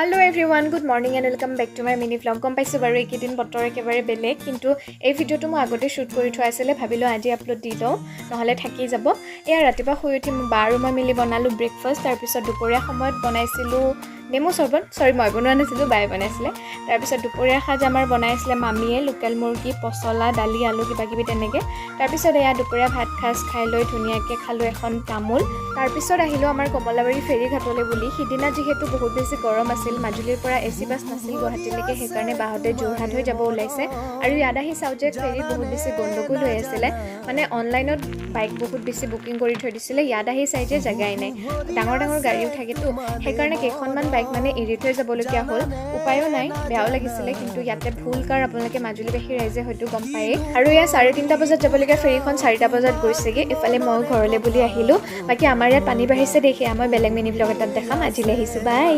Hello everyone, good morning and welcome back to my mini vlog. গম পাইছো বাৰু এইকেইদিন বতৰ একেবাৰে বেলেগ কিন্তু এই ভিডিঅ'টো মই আগতে শ্বুট কৰি থোৱা আছিলে ভাবিলো আজি আপলোড দি লওঁ নহলে থাকি যাব এয়া ৰাতিপুৱা শুই উঠি বাৰো মই মিলি বনালো ব্ৰেকফাষ্ট তাৰ পিছত দুপৰীয়া সময়ত বনাইছিলো নেমু চৰবত মই বনোৱা নাছিলো বাই বনাইছিলে তাৰ পিছত দুপৰীয়া সাজ আমাৰ বনাইছিলে মামিয়ে লোকেল মুৰ্গী পছলা দালি আলু কিবা কিবি তেনেকে তাৰ পিছত এয়া দুপৰীয়া ভাত খাজ খাই লৈ ধুনিয়াকে খালো এখন তামুল তাৰ পিছত আহিলো আমাৰ কমলাবাৰী ফেৰী ঘাটলে বুলি সিদিনা যেহেতু বহুত বেছি গৰম আছিল মাজুলীৰ পৰা এসি বাছ নাছিল গুৱাহাটীলৈকে সেইকাৰণে বাহতে যোৰহাট হৈ যাব ওলাইছে আৰু ইয়াত আহি চাও যে ফেৰীত বহুত বেছি গণ্ডগোল হৈ আছিলে মানে অনলাইনত বাইক বহুত বেছি বুকিং কৰি থৈ দিছিলে ইয়াত আহি চাই যে জাগাই নাই ডাঙৰ ডাঙৰ গাড়ীও থাকেতো সেইকাৰণে কেইখনমান বাইক মানে এৰি থৈ যাবলগীয়া হ'ল উপায়ো নাই বেয়াও লাগিছিলে কিন্তু ইয়াতে ভুল কাৰ আপোনালোকে মাজুলীবাসী ৰাইজে হয়তো গম পায়ে আৰু ইয়া 3:30 বজাত যাবলগীয়া ফেৰীখন 4টা বজাত গৈছেগে ইফালে মই ঘৰলে বুলি আহিলো বাকি আমাৰ ইয়াত পানী বাঢ়িছে দেখি মই বেলেগ মিনি ব্লগ এটাত দেখাম আজিলৈ আহিছো বাই